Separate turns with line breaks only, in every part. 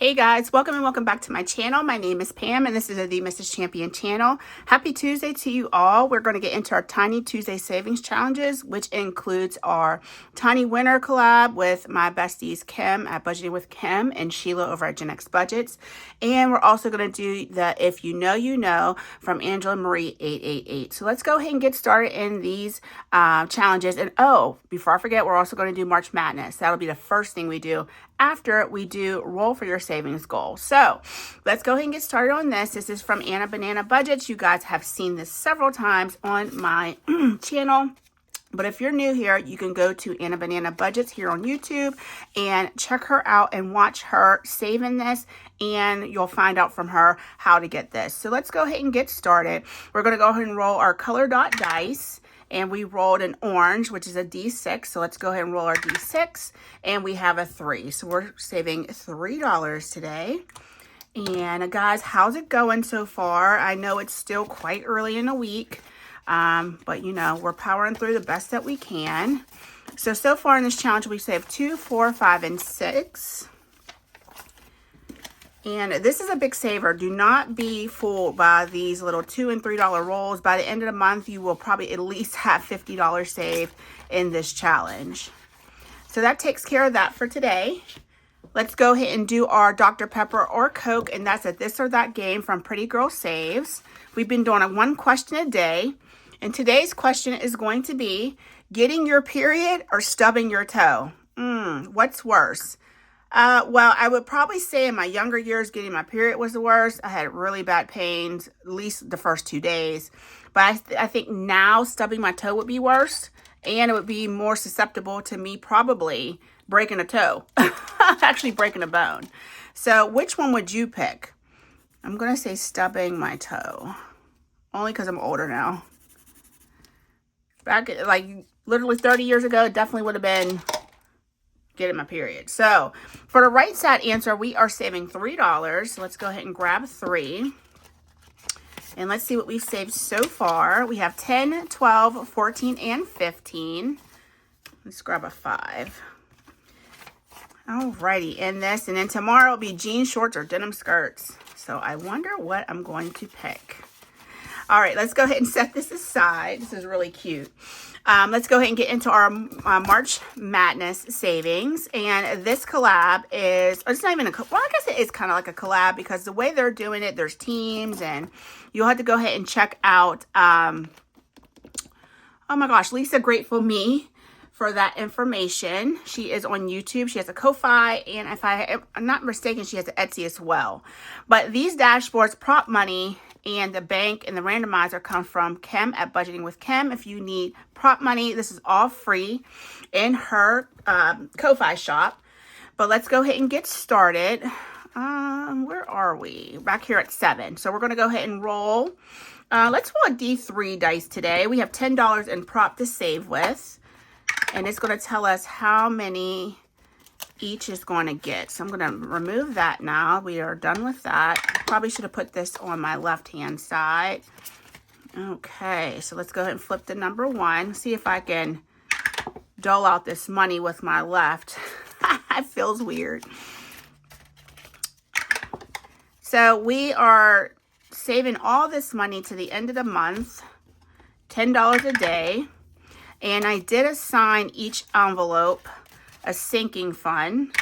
Hey guys, welcome and welcome back to my channel. My name is Pam and this is the Mrs. Champion channel. Happy Tuesday to you all. We're going to get into our Tiny Tuesday Savings Challenges, which includes our Tiny Winner collab with my besties Kim at Budgeting with Kim and Sheila over at Gen X Budgets. And we're also going to do the If You Know, You Know from Angela Marie 888. So let's go ahead and get started in these challenges. And before I forget, we're also going to do March Madness. That'll be the first thing we do after we do roll for your savings goal. So let's go ahead and get started on this. This is from Anna Banana Budgets. You guys have seen this several times on my channel. But if you're new here, you can go to Anna Banana Budgets here on YouTube and check her out and watch her saving this, and you'll find out from her how to get this. So let's go ahead and get started. We're going to go ahead and roll our color dot dice. And we rolled an orange, which is a D6. So let's go ahead and roll our D6. And we have a 3. So we're saving $3 today. And guys, how's it going so far? I know it's still quite early in the week. But you know, we're powering through the best that we can. So far in this challenge, we saved 2, 4, 5, and 6. And this is a big saver. Do not be fooled by these little $2 and $3 rolls. By the end of the month, you will probably at least have $50 saved in this challenge. So that takes care of that for today. Let's go ahead and do our Dr. Pepper or Coke, and that's a this or that game from Pretty Girl Saves. We've been doing one question a day, and today's question is going to be getting your period or stubbing your toe. What's worse? Well, I would probably say in my younger years, getting my period was the worst. I had really bad pains, at least the first 2 days. But I think now stubbing my toe would be worse. And it would be more susceptible to me probably breaking a toe. Actually breaking a bone. So which one would you pick? I'm going to say stubbing my toe. Only because I'm older now. Back like literally 30 years ago, it definitely would have been getting my period. So for the right side answer, we are saving $3. So let's go ahead and grab 3. And let's see what we've saved so far. We have 10, 12, 14, and 15. Let's grab a 5. Alrighty, in this. And then tomorrow will be jeans, shorts, or denim skirts. So I wonder what I'm going to pick. All right, let's go ahead and set this aside. This is really cute. Let's go ahead and get into our March Madness savings. And this collab is, or it's not even a, well, I guess it is kind of like a collab because the way they're doing it, there's teams and you'll have to go ahead and check out, oh my gosh, Lisa Grateful Me for that information. She is on YouTube. She has a Ko-Fi, and if I'm not mistaken, she has an Etsy as well. But these dashboards, prop money, and the bank and the randomizer come from Kim at Budgeting with Kim. If you need prop money, this is all free in her Ko-Fi shop. But let's go ahead and get started. Where are we? Back here at 7. So we're going to go ahead and roll. Let's roll a D3 dice today. We have $10 in prop to save with. And it's going to tell us how many each is going to get. So I'm going to remove that now. We are done with that. Probably should have put this on my left-hand side. Okay, so let's go ahead and flip to number 1. See if I can dole out this money with my left. It feels weird. So we are saving all this money to the end of the month. $10 a day. And I did assign each envelope a sinking fund.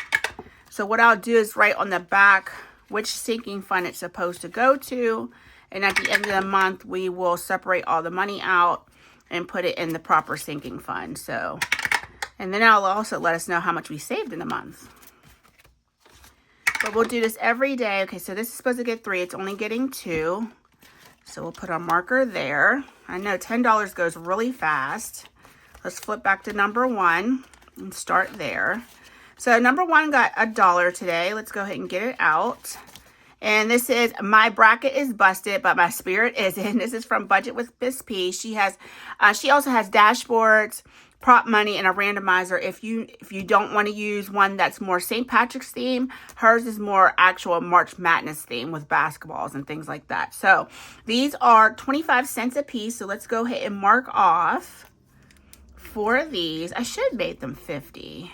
So what I'll do is write on the back which sinking fund it's supposed to go to. And at the end of the month, we will separate all the money out and put it in the proper sinking fund. So, and then I'll also let us know how much we saved in the month. But we'll do this every day. Okay, so this is supposed to get 3. It's only getting 2. So we'll put our marker there. I know $10 goes really fast. Let's flip back to number 1 and start there. So number 1 got $1 today. Let's go ahead and get it out. And this is my bracket is busted, but my spirit isn't. This is from Budget with Miss P. She also has dashboards, prop money, and a randomizer. If you don't want to use one that's more St. Patrick's theme, hers is more actual March Madness theme with basketballs and things like that. So these are 25 cents a piece. So let's go ahead and mark off. For these, I should have made them 50.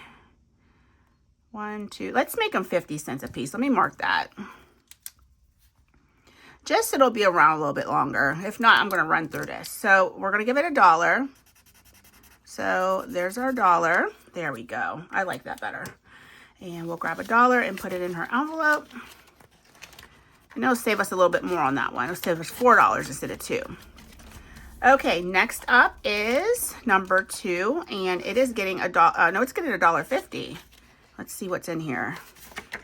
1, 2, let's make them 50 cents a piece. Let me mark that. Just so it'll be around a little bit longer. If not, I'm going to run through this. So we're going to give it $1. So there's our $1. There we go. I like that better. And we'll grab $1 and put it in her envelope. And it'll save us a little bit more on that one. It'll save us $4 instead of $2. Okay, next up is number 2. And it is getting $1. No, it's getting $1.50. Let's see what's in here.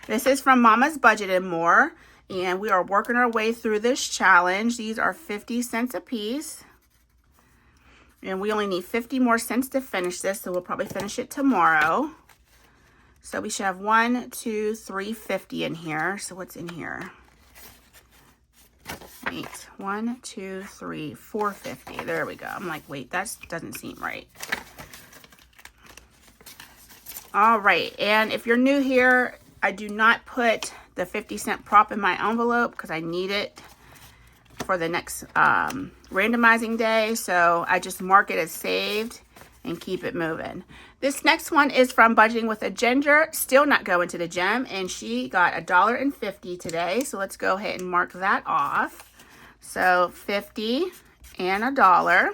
This is from Mama's Budget and More. And we are working our way through this challenge. These are 50 cents a piece. And we only need 50 more cents to finish this, so we'll probably finish it tomorrow. So we should have 1, 2, 3, 50 in here. So what's in here? 8, 1, 2, 3, 4, 50. There we go. I'm like, wait, that doesn't seem right. All right, and if you're new here, I do not put the 50-cent prop in my envelope because I need it for the next randomizing day. So I just mark it as saved and keep it moving. This next one is from Budgeting with a Ginger, still not going to the gym, and she got $1.50 today. So let's go ahead and mark that off. So 50 and $1.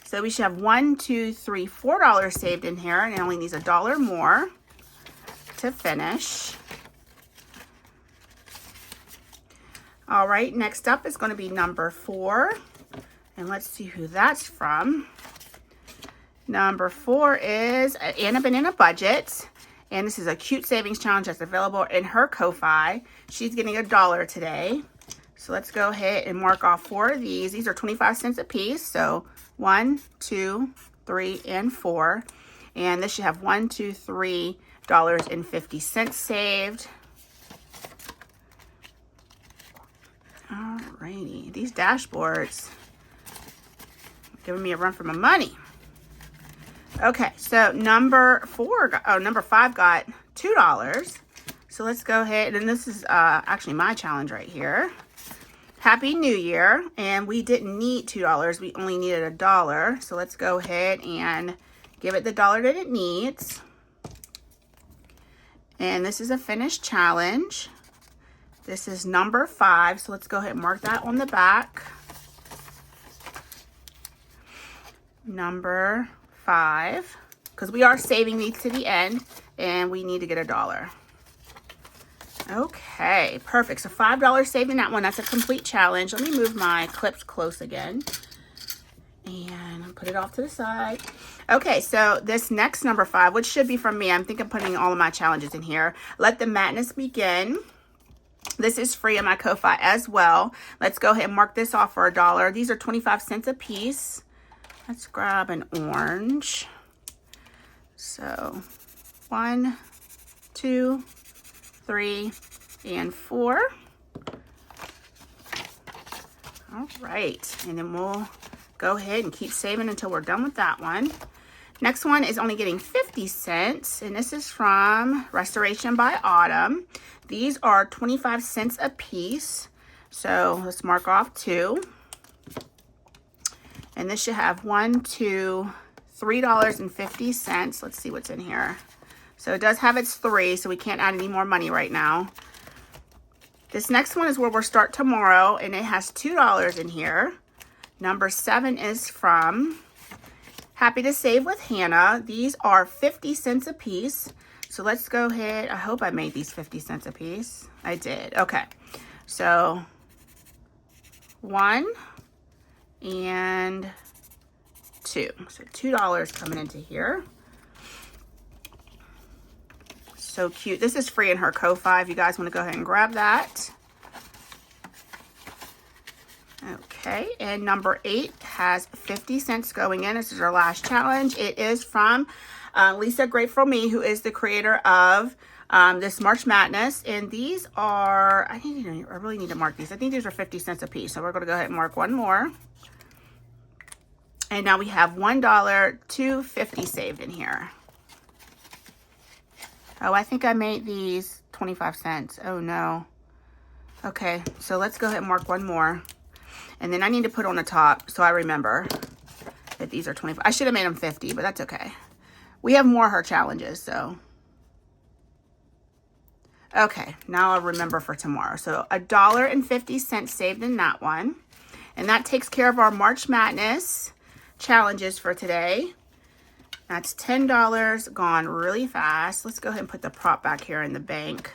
So we should have $1, 2, 3, $4 saved in here, and it only needs $1 more to finish. All right, next up is going to be number 4. And let's see who that's from. Number 4 is Anna Banana Budget. And this is a cute savings challenge that's available in her Ko-Fi. She's getting $1 today. So let's go ahead and mark off 4 of these. These are 25 cents a piece. So 1, 2, 3, and 4. And this should have $1, 2, $3.50 saved. Alrighty, these dashboards are giving me a run for my money. Okay, so number 5 got $2. So let's go ahead, and this is actually my challenge right here. Happy New Year, and we didn't need $2, we only needed $1. So let's go ahead and give it the $1 that it needs. And this is a finished challenge. This is number 5, so let's go ahead and mark that on the back. Number 5, because we are saving these to the end, and we need to get $1. Okay, perfect. So $5 saved in that one. That's a complete challenge. Let me move my clips close again, and put it off to the side. Okay, so this next number 5, which should be from me, I'm thinking of putting all of my challenges in here. Let the Madness Begin. This is free on my Ko-Fi as well. Let's go ahead and mark this off for $1. These are 25 cents a piece. Let's grab an orange. So 1, 2, 3, and 4. All right, and then we'll go ahead and keep saving until we're done with that one. Next one is only getting 50 cents, and this is from Restoration by Autumn. These are 25 cents a piece. So let's mark off 2. And this should have $1, 2, $3.50. Let's see what's in here. So it does have its 3, so we can't add any more money right now. This next one is where we'll start tomorrow, and it has $2 in here. Number 7 is from Happy to Save with Hannah. These are 50 cents a piece. So let's go ahead. I hope I made these 50 cents a piece. I did. Okay. So 1 and 2. So $2 coming into here. So cute. This is free in her Ko-Fi if you guys want to go ahead and grab that. Okay, and number 8 has 50 cents going in. This is our last challenge. It is from Lisa Grateful Me, who is the creator of this March Madness. And these are, I really need to mark these. I think these are 50 cents a piece. So we're going to go ahead and mark one more. And now we have $1, $2.50 saved in here. Oh, I think I made these 25 cents. Oh, no. Okay, so let's go ahead and mark one more. And then I need to put on the top so I remember that these are 25. I should have made them 50, but that's okay. We have more of her challenges, so Okay, now I'll remember for tomorrow. So $1.50 saved in that one. And that takes care of our March Madness challenges for today. That's $10 gone really fast. Let's go ahead and put the prop back here in the bank.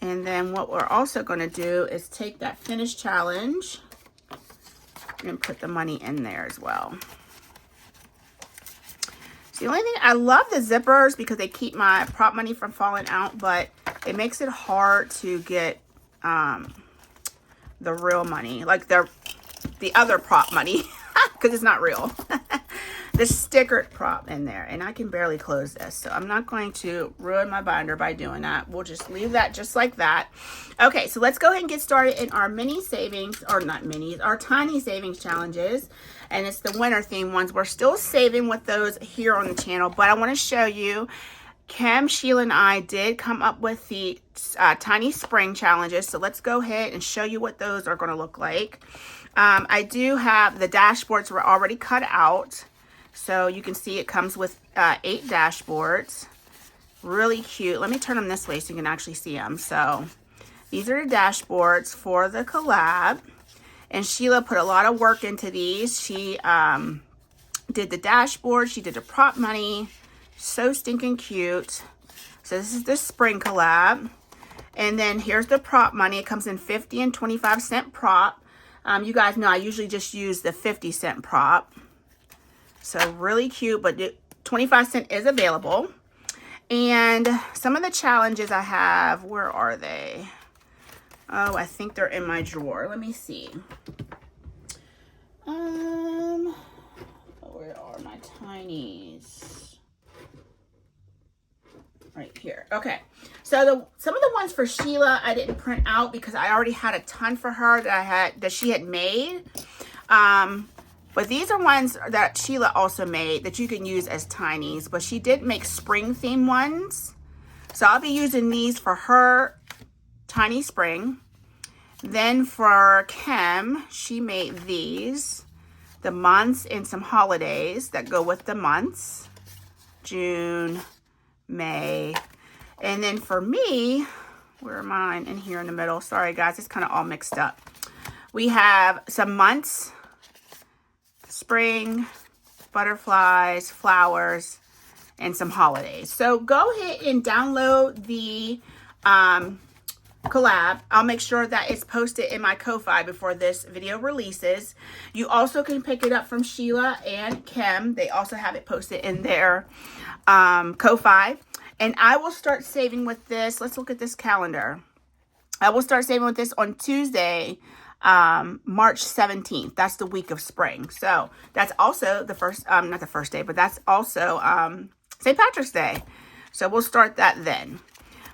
And then what we're also going to do is take that finish challenge and put the money in there as well. So the only thing, I love the zippers because they keep my prop money from falling out, but it makes it hard to get the real money, like the other prop money, because it's not real. The stickered prop in there, and I can barely close this, so I'm not going to ruin my binder by doing that. We'll just leave that just like that. Okay, so let's go ahead and get started in our mini savings, or not minis, our tiny savings challenges, and it's the winter theme ones. We're still saving with those here on the channel, but I want to show you, Kim, Sheila, and I did come up with the tiny spring challenges, so let's go ahead and show you what those are going to look like. I do have the dashboards were already cut out. So you can see it comes with 8 dashboards. Really cute. Let me turn them this way so you can actually see them. So these are the dashboards for the collab. And Sheila put a lot of work into these. She did the dashboard. She did the prop money. So stinking cute. So this is the spring collab. And then here's the prop money. It comes in 50 and 25-cent prop. You guys know I usually just use the 50-cent prop. So really cute, but 25-cent is available. And some of the challenges I have, where are they? Oh, I think they're in my drawer. Let me see. Where are my tinies? Right here. Okay. So some of the ones for Sheila I didn't print out because I already had a ton for her that she had made. But these are ones that Sheila also made that you can use as tinies. But she did make spring theme ones. So I'll be using these for her tiny spring. Then for Kim, she made these. The months and some holidays that go with the months. June, May. And then for me, where are mine? In here in the middle. Sorry guys, it's kind of all mixed up. We have some months. Spring, butterflies, flowers, and some holidays. So go ahead and download the collab. I'll make sure that it's posted in my Ko-Fi before this video releases. You also can pick it up from Sheila and Kim. They also have it posted in their Ko-Fi. And I will start saving with this. Let's look at this calendar. I will start saving with this on Tuesday, March 17th. That's the week of spring. So that's also the first, not the first day, but that's also St. Patrick's Day. So we'll start that then.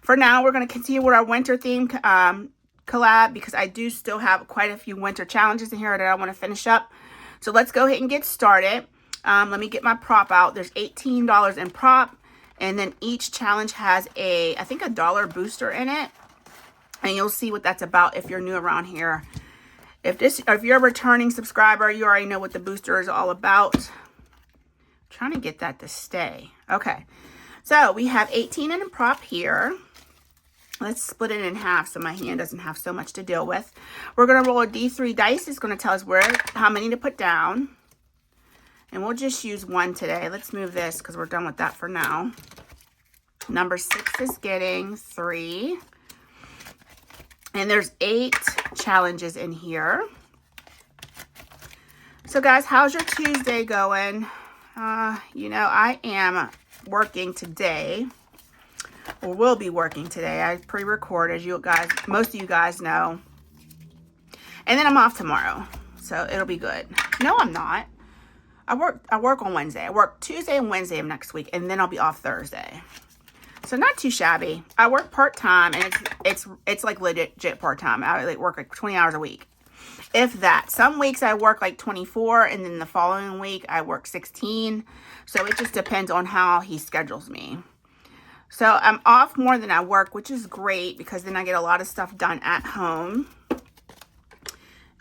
For now, we're going to continue with our winter theme collab because I do still have quite a few winter challenges in here that I want to finish up. So let's go ahead and get started. Let me get my prop out. There's $18 in prop. And then each challenge has I think a dollar booster in it. And you'll see what that's about if you're new around here. If you're a returning subscriber, you already know what the booster is all about. I'm trying to get that to stay. Okay. So we have 18 in a prop here. Let's split it in half so my hand doesn't have so much to deal with. We're going to roll a D3 dice. It's going to tell us how many to put down. And we'll just use one today. Let's move this because we're done with that for now. Number 6 is getting 3. And there's 8 challenges in here. So guys, how's your Tuesday going? You know, I am working today. Or will be working today. I pre-record, as you guys, most of you guys know. And then I'm off tomorrow. So it'll be good. No, I'm not. I work on Wednesday. I work Tuesday and Wednesday of next week. And then I'll be off Thursday. So not too shabby. I work part-time, and it's like legit part-time. I like work like 20 hours a week. If that. Some weeks I work like 24, and then the following week I work 16. So it just depends on how he schedules me. So I'm off more than I work, which is great because then I get a lot of stuff done at home.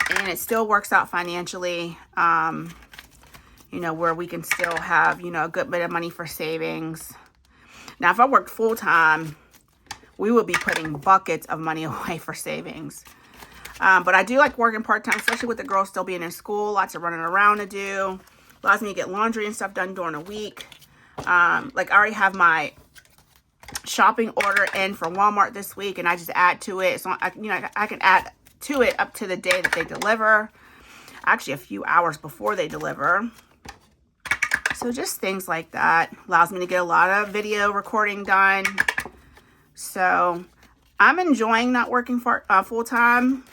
And it still works out financially, you know, where we can still have, you know, a good bit of money for savings. Now, if I worked full-time, we will be putting buckets of money away for savings. But I do like working part-time, especially with the girls still being in school. Lots of running around to do. Allows me to get laundry and stuff done during a week. Like I already have my shopping order in for Walmart this week, and I just add to it. So I can add to it up to the day that they deliver. Actually, a few hours before they deliver. So just things like that. Allows me to get a lot of video recording done. So I'm enjoying not working for full-time.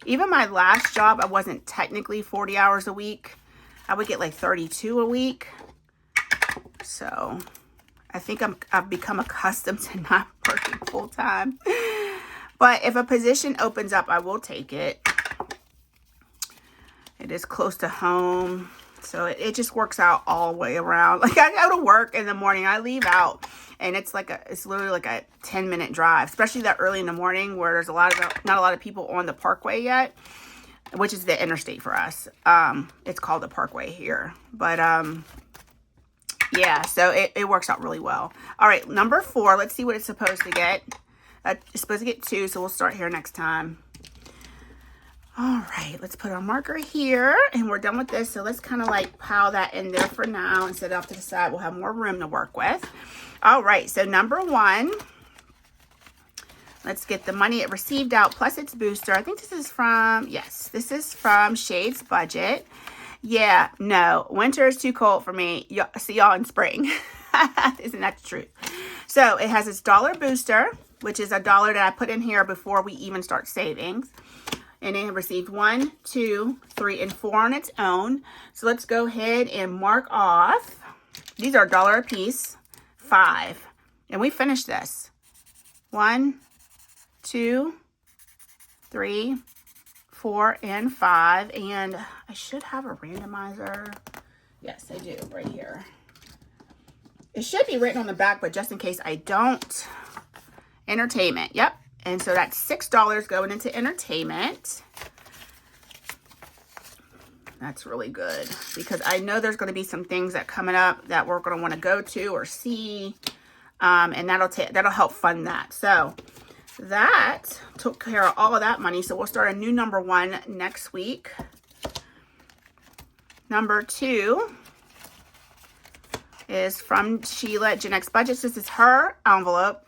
Even my last job, I wasn't technically 40 hours a week. I would get like 32 a week. So I think I've become accustomed to not working full-time. But if a position opens up, I will take it. It is close to home. So it just works out all the way around. Like I go to work in the morning, I leave out, and it's literally like a 10-minute drive, especially that early in the morning where there's not a lot of people on the parkway yet, which is the interstate for us. It's called the parkway here. But yeah, so it works out really well. All right, number 4, let's see what it's supposed to get. It's supposed to get 2, so we'll start here next time. All right, let's put our marker here, and we're done with this. So let's kind of like pile that in there for now and set it off to the side. We'll have more room to work with. All right, so number 1, let's get the money it received out plus its booster. I think this is from, yes, this is from Shade's Budget. Yeah, no, winter is too cold for me. See y'all in spring. Isn't that the truth? So it has its dollar booster, which is $1 that I put in here before we even start savings. And it received 1, 2, 3, and 4 on its own. So let's go ahead and mark off. These are $1 a piece, 5. And we finished this. 1, 2, 3, 4, and 5. And I should have a randomizer. Yes, I do, right here. It should be written on the back, but just in case I don't. Entertainment, yep. And so that's $6 going into entertainment. That's really good because I know there's going to be some things that coming up that we're going to want to go to or see. And that'll help fund that. So that took care of all of that money. So we'll start a new number 1 next week. Number 2 is from Sheila at Gen X Budgets. This is her envelope.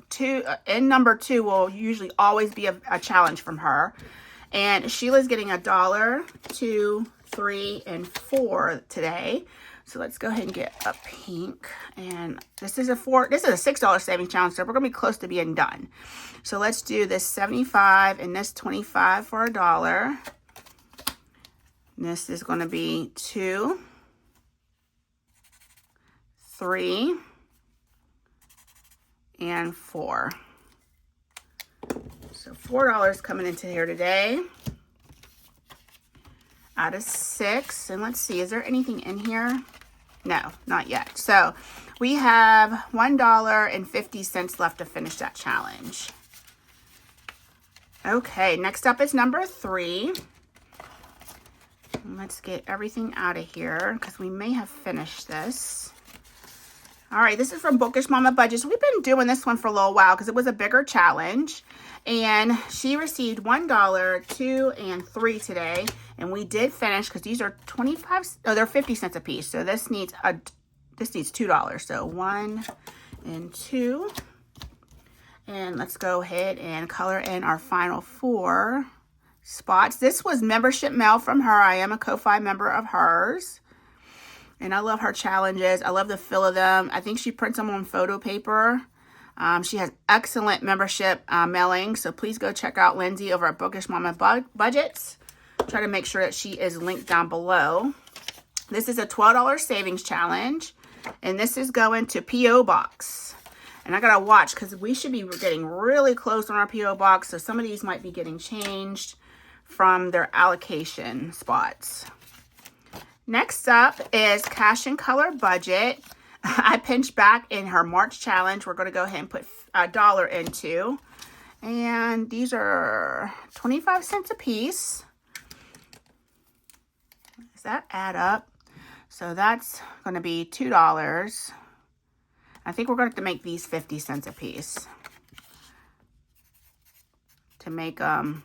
And number 2 will usually always be a challenge from her. And Sheila's getting $1, 2, 3, and 4 today. So let's go ahead and get a pink. And this is a $6 savings challenge. So we're gonna be close to being done. So let's do this 75 and this 25 for $1. This is gonna be 2, 3, and 4. So $4 coming into here today out of 6. And let's see, is there anything in here? No, not yet. So we have $1.50 left to finish that challenge. Okay, next up is number 3. Let's get everything out of here because we may have finished this. All right, this is from Bookish Mama Budgets. We've been doing this one for a little while because it was a bigger challenge. And she received $1, 2, and 3 today. And we did finish because these are 25, oh, they're 50 cents a piece. So this needs $2. So 1 and 2. And let's go ahead and color in our final 4 spots. This was membership mail from her. I am a Ko-Fi member of hers. And I love her challenges. I love the feel of them. I think she prints them on photo paper. She has excellent membership mailing. So please go check out Lindsay over at Bookish Mama Budgets. Try to make sure that she is linked down below. This is a $12 savings challenge. And this is going to P.O. Box. And I got to watch because we should be getting really close on our P.O. Box. So some of these might be getting changed from their allocation spots. Next up is Cash and Color Budget. I pinched back in her March challenge. We're going to go ahead and put $1 into. And these are 25 cents a piece. Does that add up? So that's going to be $2. I think we're going to have to make these 50 cents a piece. to make them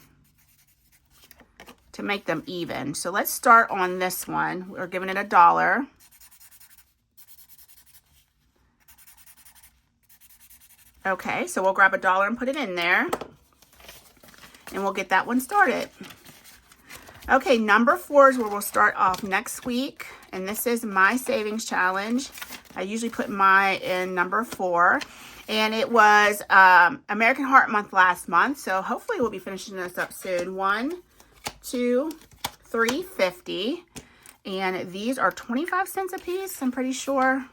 even. So let's start on this one. We're giving it $1. Okay, so we'll grab $1 and put it in there, and we'll get that one started. Okay, number 4 is where we'll start off next week, and this is my savings challenge. I usually put mine in number 4, and it was American Heart Month last month, so hopefully we'll be finishing this up soon. 1, 2, 3, 50, and these are 25 cents a piece, I'm pretty sure.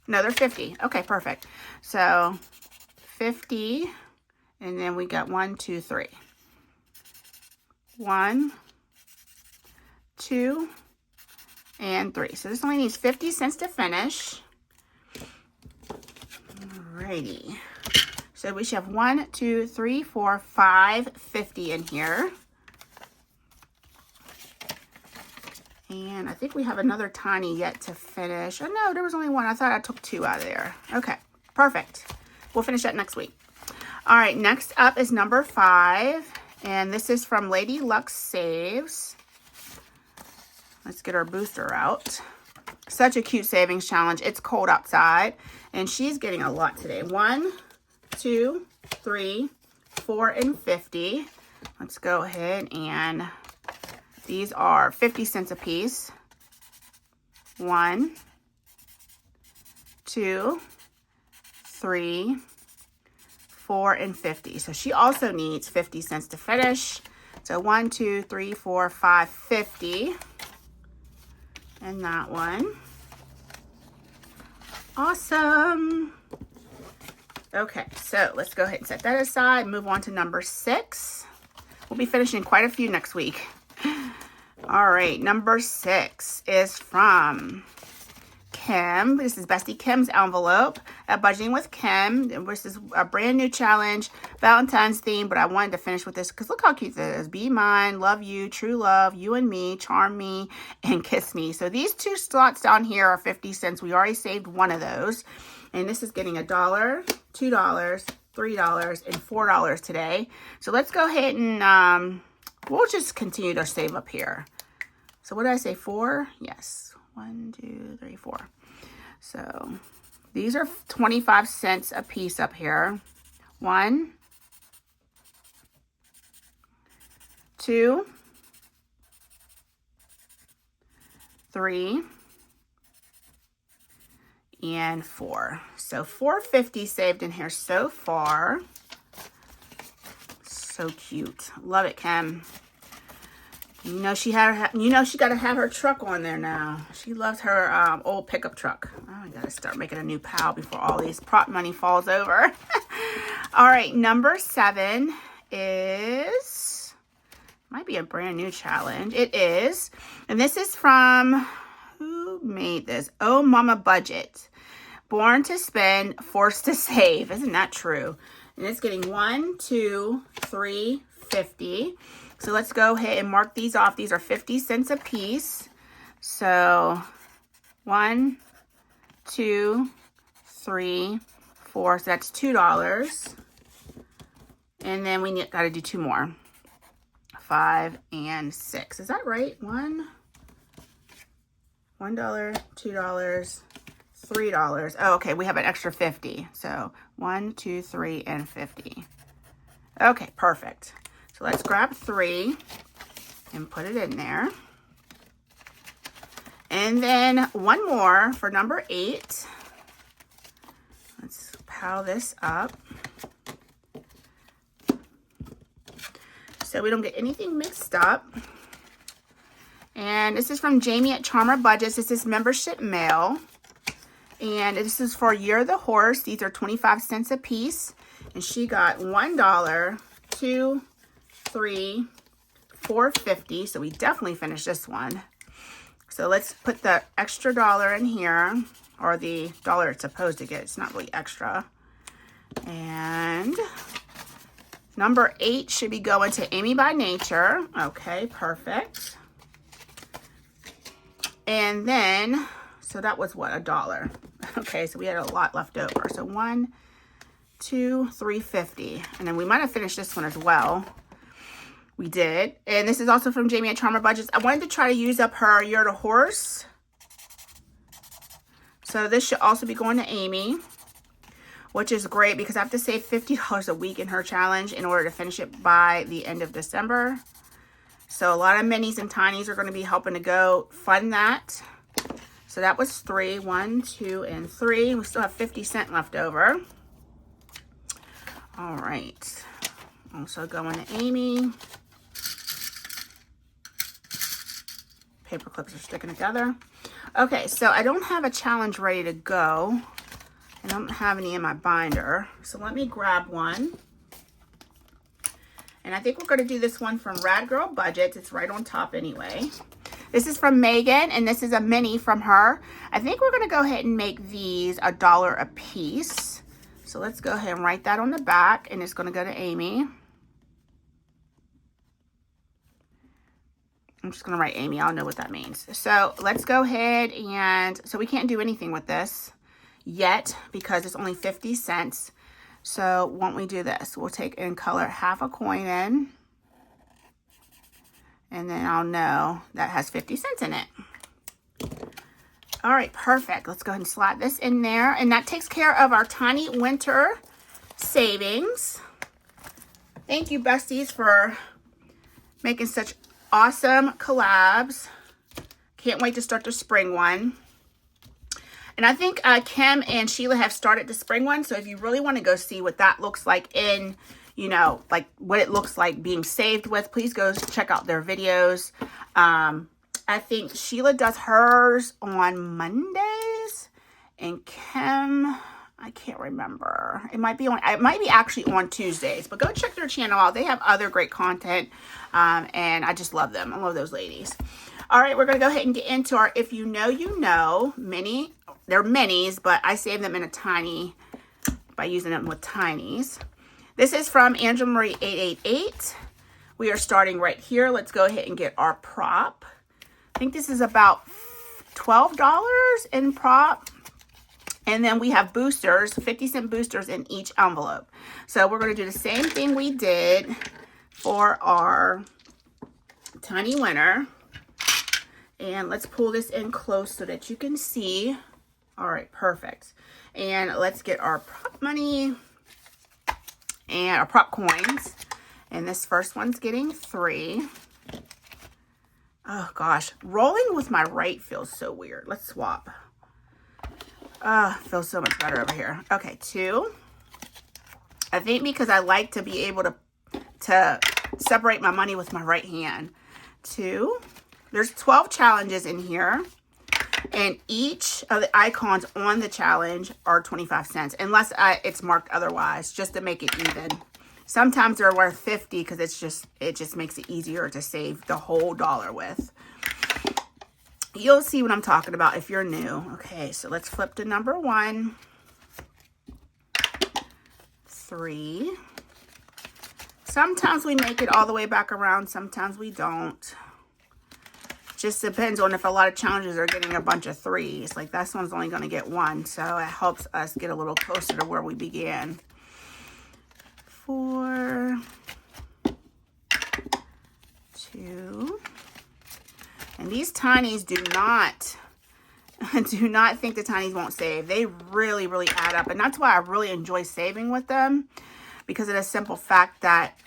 No, they're 50. Okay, perfect. So 50, and then we got 1, 2, 3. 1, 2, and 3. So this only needs 50 cents to finish. Alrighty. So we should have 1, 2, 3, 4, 5, 50 in here. And I think we have another tiny yet to finish. Oh no, there was only one. I thought I took 2 out of there. Okay, perfect. We'll finish that next week. All right, next up is number 5. And this is from Lady Luck Saves. Let's get our booster out. Such a cute savings challenge. It's cold outside, and she's getting a lot today. 1, 2, 3, 4, and 50. Let's go ahead and these are 50 cents a piece. 1, 2, 3, 4, and 50. So she also needs 50 cents to finish. So 1, 2, 3, 4, 5, 50. And that one. Awesome. Okay, so let's go ahead and set that aside. Move on to number 6. We'll be finishing quite a few next week. All right, number 6 is from Kim. This is Bestie Kim's envelope at Budgeting with Kim. This is a brand new challenge, Valentine's theme, but I wanted to finish with this because look how cute this is. Be mine, love you, true love, you and me, charm me, and kiss me. So these 2 slots down here are 50 cents. We already saved one of those. And this is getting $1, $2, $3, and $4 today. So let's go ahead and we'll just continue to save up here. So what did I say, 4? Yes. 1, 2, 3, 4. So these are 25 cents a piece up here. 1, 2, 3, and 4. So $4.50 saved in here so far. So cute. Love it, Kim. You know she got to have her truck on there now. She loves her old pickup truck. Oh, I got to start making a new pile before all these prop money falls over. All right, number 7 is, might be a brand new challenge. It is, and this is from, who made this? Oh Mama Budget. Born to spend, forced to save. Isn't that true? And it's getting 1, 2, 3, 50. So let's go ahead and mark these off. These are 50 cents a piece. So 1, 2, 3, 4. So that's $2. And then we got to do 2 more. 5 and 6. Is that right? $1, $2, $3. Oh, okay. We have an extra 50. So 1, 2, 3, and 50. Okay, perfect. So let's grab 3 and put it in there. And then one more for number 8. Let's pile this up so we don't get anything mixed up. And this is from Jamie at Charmer Budgets. This is membership mail. And this is for Year of the Horse. These are 25 cents a piece. And she got $1, 2, 3, 4.50. So we definitely finished this one. So let's put the extra $1 in here, or the $1 it's supposed to get. It's not really extra. And number 8 should be going to Amy by Nature. Okay, perfect. And then, so that was what, $1. Okay, so we had a lot left over. So 1, 2, 3.50. And then we might have finished this one as well. We did. And this is also from Jamie at Charmer Budgets. I wanted to try to use up her You're the Horse. So this should also be going to Amy, which is great because I have to save $50 a week in her challenge in order to finish it by the end of December. So a lot of minis and tinies are going to be helping to go fund that. So that was 3. 1, 2, and 3. We still have 50 cents left over. All right. Also going to Amy. Paper clips are sticking together. Okay, so I don't have a challenge ready to go. I don't have any in my binder. So let me grab one. And I think we're going to do this one from Rad Girl Budgets. It's right on top anyway. This is from Megan, and this is a mini from her. I think we're going to go ahead and make these $1 a piece. So let's go ahead and write that on the back, and it's going to go to Amy. I'm just going to write Amy. I'll know what that means. So let's go ahead and, so we can't do anything with this yet because it's only 50 cents. So won't we do this? We'll take and color half a coin in. And then I'll know that has 50 cents in it. All right, perfect. Let's go ahead and slide this in there. And that takes care of our tiny winter savings. Thank you, besties, for making such awesome collabs. Can't wait to start the spring one. And I think Kim and Sheila have started the spring one. So if you really want to go see what that looks like in, you know, like what it looks like being saved with, please go check out their videos. I think Sheila does hers on Mondays, and Kim, I can't remember. It might be actually on Tuesdays, but go check their channel out. They have other great content, and I just love them. I love those ladies. All right, we're going to go ahead and get into our If You Know, You Know mini. They're minis, but I save them in a tiny by using them with tinies. This is from Angela Marie 888. We are starting right here. Let's go ahead and get our prop. I think this is about $12 in prop. And then we have boosters, 50-cent boosters in each envelope. So we're going to do the same thing we did for our tiny winner. And let's pull this in close so that you can see. All right, perfect. And let's get our prop money and our prop coins. And this first one's getting 3. Oh gosh, rolling with my right feels so weird. Let's swap. Feels so much better over here. Okay, 2. I think because I like to be able to separate my money with my right hand. 2. There's 12 challenges in here. And each of the icons on the challenge are 25 cents. Unless it's marked otherwise, just to make it even. Sometimes they're worth 50 because it just makes it easier to save the whole dollar with. You'll see what I'm talking about if you're new. Okay, so let's flip to number 1. 3. Sometimes we make it all the way back around. Sometimes we don't. Just depends on if a lot of challenges are getting a bunch of 3s. Like this one's only going to get 1. So it helps us get a little closer to where we began. 4. 2. And these tinies do not think the tinies won't save. They really, really add up. And that's why I really enjoy saving with them. Because of the simple fact that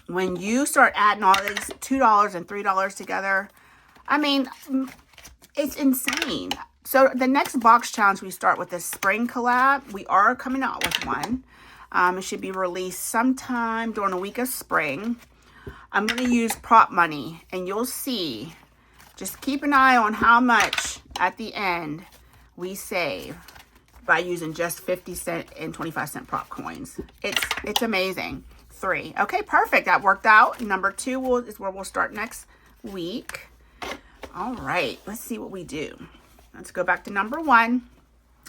when you start adding all these $2 and $3 together, I mean, it's insane. So the next box challenge we start with this spring collab. We are coming out with one. It should be released sometime during the week of spring. I'm going to use prop money, and you'll see. Just keep an eye on how much at the end we save by using just 50-cent and 25-cent prop coins. It's amazing. 3. Okay, perfect. That worked out. Number 2 is where we'll start next week. All right, let's see what we do. Let's go back to number 1.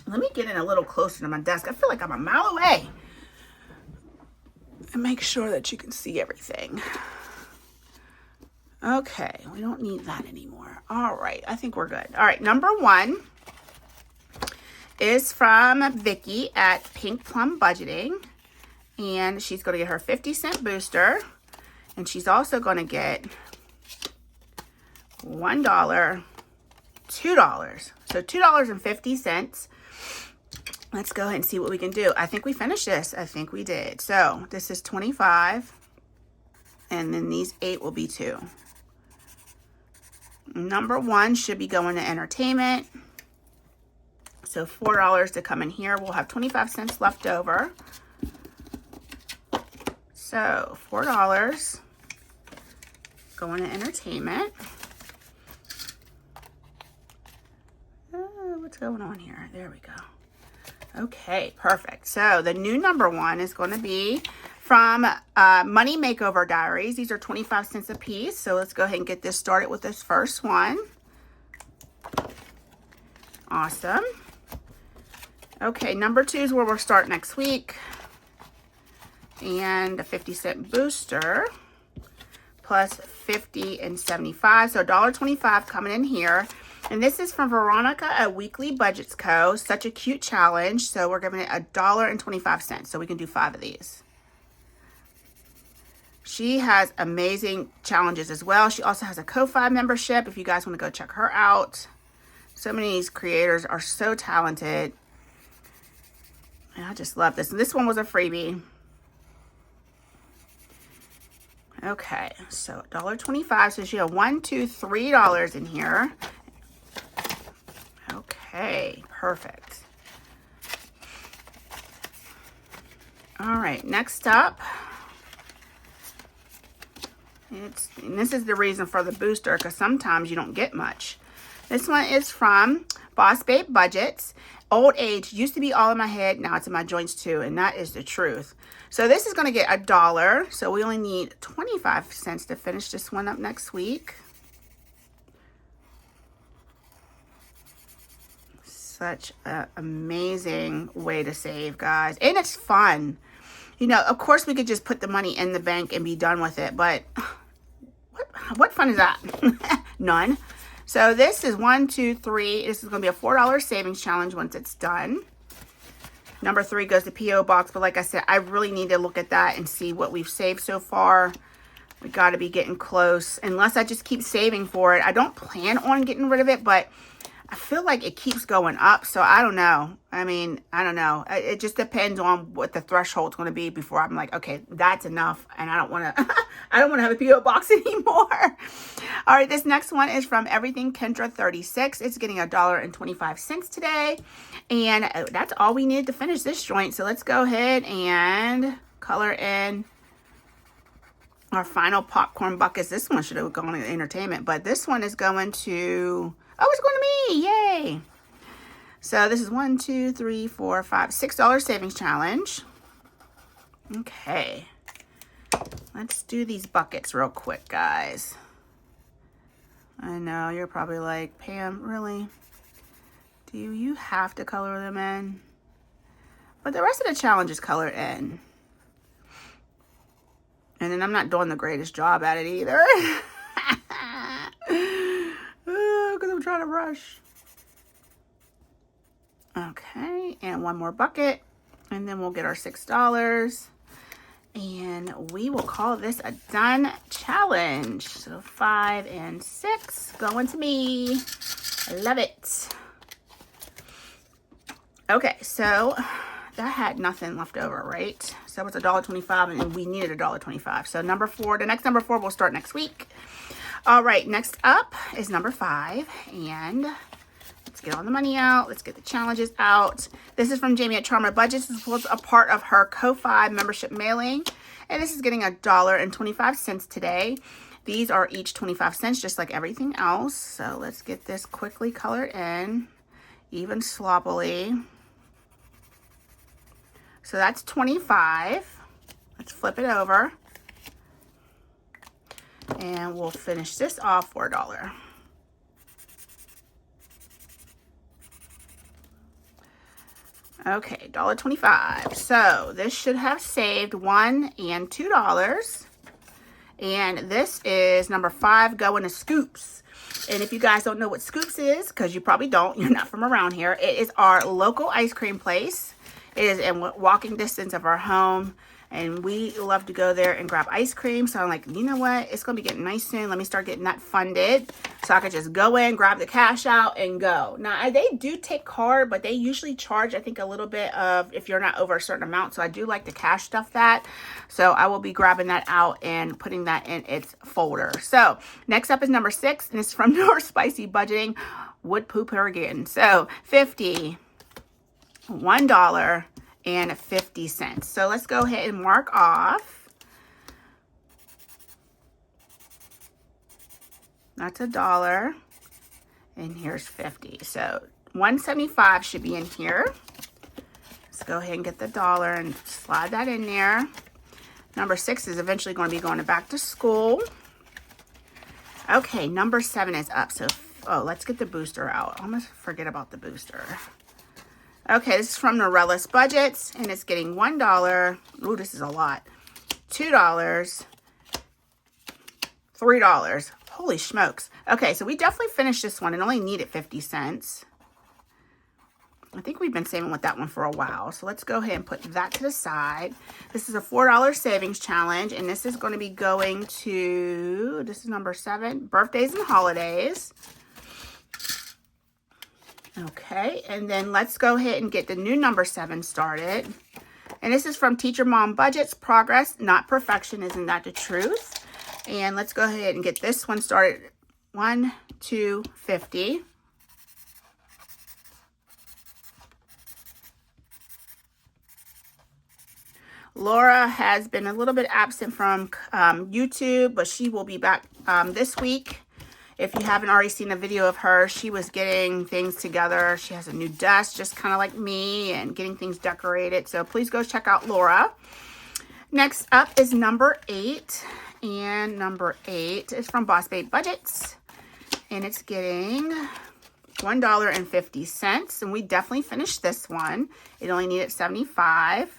Let me get in a little closer to my desk. I feel like I'm a mile away. And make sure that you can see everything. Okay, we don't need that anymore. All right, I think we're good. All right, number 1 is from Vicky at Pink Plum Budgeting. And she's going to get her 50-cent booster. And she's also going to get $1, $2. So $2.50. Let's go ahead and see what we can do. I think we finished this. I think we did. So this is 25. And then these 8 will be 2. Number 1 should be going to entertainment. So $4 to come in here. We'll have 25 cents left over. So $4 going to entertainment. What's going on here? There we go. Okay, perfect. So the new number 1 is going to be from Money Makeover Diaries. These are 25 cents a piece. So let's go ahead and get this started with this first one. Awesome. Okay, number 2 is where we'll start next week. And a 50-cent booster plus 50 and 75. So $1.25 coming in here. And this is from Veronica at Weekly Budgets Co. Such a cute challenge. So we're giving it $1.25. So we can do 5 of these. She has amazing challenges as well. She also has a Ko-Fi membership if you guys want to go check her out. So many of these creators are so talented. And I just love this. And this one was a freebie. Okay, so $1.25. So she had $1, $2, $3 in here. Okay, perfect. All right, next up. And this is the reason for the booster, because sometimes you don't get much. This one is from Boss Babe Budgets. Old age used to be all in my head, now it's in my joints too, and that is the truth. So this is going to get $1. So we only need 25 cents to finish this one up next week. Such an amazing way to save, guys. And it's fun. You know, of course we could just put the money in the bank and be done with it, but what fun is that? None. So this is 1, 2, 3. This is going to be a $4 savings challenge once it's done. Number 3 goes to P.O. Box. But like I said, I really need to look at that and see what we've saved so far. We got to be getting close. Unless I just keep saving for it. I don't plan on getting rid of it, but I feel like it keeps going up. So I don't know. I mean, I don't know. It just depends on what the threshold's going to be before I'm like, okay, that's enough. And I don't want to, I don't want to have a P.O. box anymore. All right. This next one is from Everything Kendra 36. It's getting $1.25 today. And that's all we needed to finish this joint. So let's go ahead and color in our final popcorn buckets. This one should have gone to entertainment, but this one is going to, oh, it's going to me. Yay. So this is 1, 2, 3, 4, 5, $6 savings challenge. Okay. Let's do these buckets real quick, guys. I know you're probably like, Pam, really? Do you have to color them in? But the rest of the challenge is colored in. And then I'm not doing the greatest job at it either. Because I'm trying to rush. Okay, and one more bucket. And then we'll get our $6. And we will call this a done challenge. So 5 and 6 going to me. I love it. Okay, so that had nothing left over, right? So it's $1.25 and we needed $1.25. So number 4, the next number 4 will start next week. All right, next up is number 5. And let's get all the money out. Let's get the challenges out. This is from Jamie at Charmer Budgets. This was a part of her Ko-Fi membership mailing. And this is getting $1.25 today. These are each 25 cents, just like everything else. So let's get this quickly colored in, even sloppily. So that's 25. Let's flip it over. And we'll finish this off for $1. Okay, $1.25. So this should have saved $1 and $2. And this is number 5 going to Scoops. And if you guys don't know what Scoops is, because you probably don't, you're not from around here, it is our local ice cream place. It is in walking distance of our home. And we love to go there and grab ice cream. So I'm like, you know what? It's going to be getting nice soon. Let me start getting that funded so I could just go in, grab the cash out, and go. Now, they do take card, but they usually charge, I think, a little bit of if you're not over a certain amount. So I do like to cash stuff that. So I will be grabbing that out and putting that in its folder. So next up is number 6, and it's from North Spicy Budgeting, Wood Poop Again. So 50, $1.50. So let's go ahead and mark off. That's $1, and here's 50. So 175 should be in here. Let's go ahead and get the dollar and slide that in there. Number 6 is eventually going to be going back to school. Okay, number 7 is up. So, let's get the booster out. I almost forget about the booster. Okay, this is from Norella's Budgets, and it's getting $1. Ooh, this is a lot. $2, $3. Holy smokes. Okay, so we definitely finished this one and only needed 50 cents. I think we've been saving with that one for a while. So let's go ahead and put that to the side. This is a $4 savings challenge, and this is going to be going to, this is number 7, birthdays and holidays. Okay, and then let's go ahead and get the new number 7 started. And this is from Teacher Mom Budgets, Progress, Not Perfection. Isn't that the truth? And let's go ahead and get this one started. 1, 2, 50. Laura has been a little bit absent from YouTube, but she will be back this week. If you haven't already seen a video of her, she was getting things together. She has a new desk, just kind of like me, and getting things decorated. So please go check out Laura. Next up is number 8. And number 8 is from Boss Babe Budgets. And it's getting $1.50. And we definitely finished this one. It only needed 75.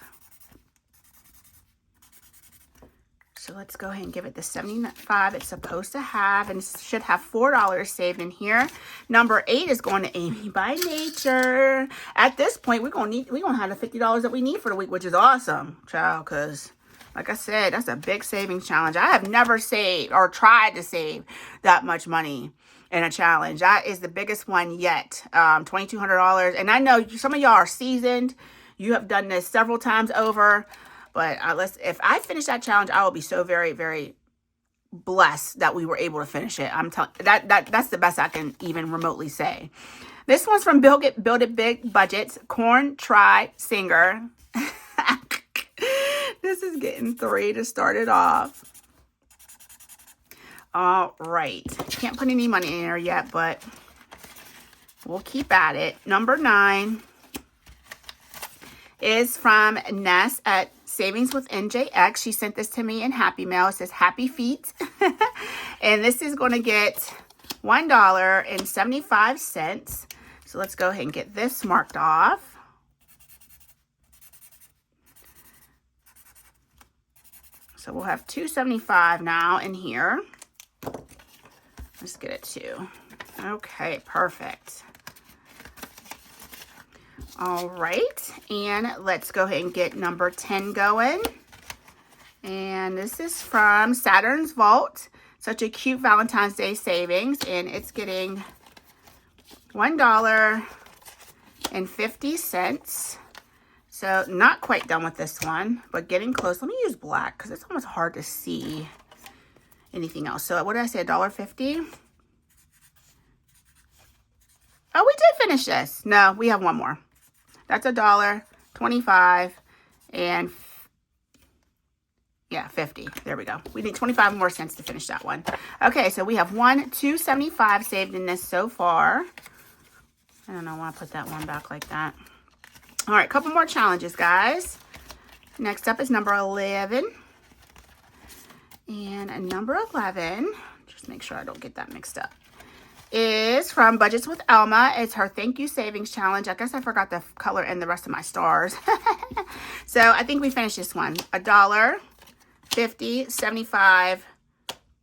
So let's go ahead and give it the 75 it's supposed to have, and it should have $4 saved in here. Number 8 is going to Amy by Nature. At this point, we're gonna have the $50 that we need for the week, which is awesome, child. Because, like I said, that's a big savings challenge. I have never saved or tried to save that much money in a challenge. That is the biggest one yet. $2,200, and I know some of y'all are seasoned. You have done this several times over. But if I finish that challenge, I will be so very, very blessed that we were able to finish it. I'm telling that's the best I can even remotely say. This one's from Build It Big Budgets, Corn Try Singer. This is getting 3 to start it off. All right. Can't put any money in there yet, but we'll keep at it. Number 9 is from Ness at Savings with NJX. She sent this to me in Happy Mail. It says Happy Feet. And this is going to get $1.75. So let's go ahead and get this marked off. So we'll have $2.75 now in here. Let's get it 2. Okay, perfect. All right, and let's go ahead and get number 10 going. And this is from Saturn's Vault. Such a cute Valentine's Day savings, and it's getting $1.50. So not quite done with this one, but getting close. Let me use black because it's almost hard to see anything else. So what did I say, $1.50? Oh, we did finish this. No, we have one more. That's $1.25 and yeah, 50. There we go. We need 25 more cents to finish that one. Okay, so we have $2.75 saved in this so far. I don't know why I put that one back like that. All right, couple more challenges, guys. Next up is number 11. And number 11, just make sure I don't get that mixed up, is from Budgets with Elma. It's her Thank You Savings Challenge. I guess I forgot to color in the rest of my stars. So I think we finished this one. $1, 50, 75,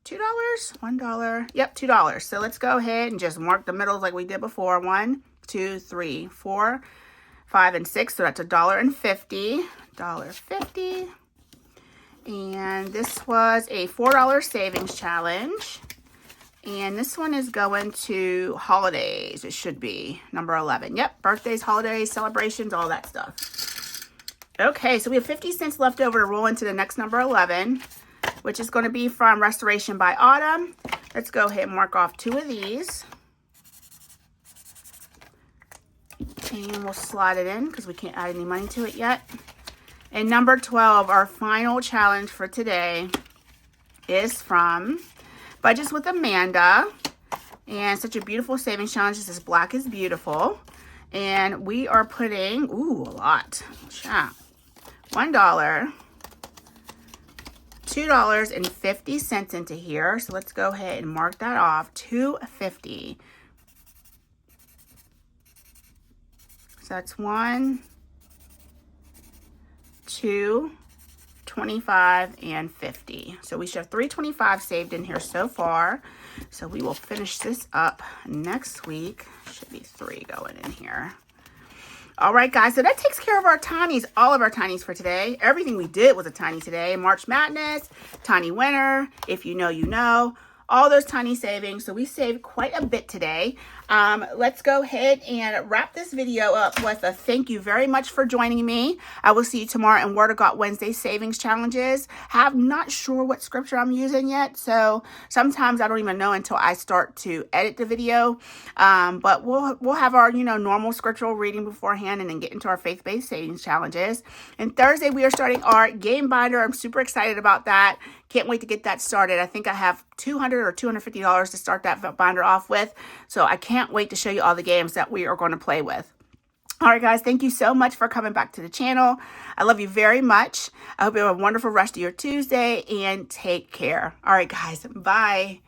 $2, $1. Yep, $2. So let's go ahead and just mark the middles like we did before. 1, 2, 3, 4, 5, and 6. So that's $1.50. $1.50. And this was a $4 savings challenge. And this one is going to holidays. It should be number 11. Yep, birthdays, holidays, celebrations, all that stuff. Okay, so we have 50 cents left over to roll into the next number 11, which is going to be from Restoration by Autumn. Let's go ahead and mark off 2 of these. And we'll slide it in because we can't add any money to it yet. And number 12, our final challenge for today, is from Budgets with Amanda. And such a beautiful savings challenge. This is Black is Beautiful. And we are putting, ooh, a lot. Chat. $1, $2.50 into here. So let's go ahead and mark that off. $2.50. So that's 1, 2, 25, and 50. So we should have 325 saved in here so far. So we will finish this up next week. Should be 3 going in here. All right, guys, so that takes care of our tinies, all of our tinies for today. Everything we did was a tiny today. March Madness, tiny winner, if you know, you know. All those tiny savings. So we saved quite a bit today. Let's go ahead and wrap this video up with a thank you very much for joining me. I will see you tomorrow in Word of God Wednesday savings challenges. I'm not sure what scripture I'm using yet, so sometimes I don't even know until I start to edit the video. But we'll have our normal scriptural reading beforehand and then get into our faith-based savings challenges. And Thursday we are starting our game binder. I'm super excited about that. Can't wait to get that started. I think I have $200 or $250 to start that binder off with. So I can't wait to show you all the games that we are going to play with. All right, guys, thank you so much for coming back to the channel. I love you very much. I hope you have a wonderful rest of your Tuesday and take care. All right, guys, bye.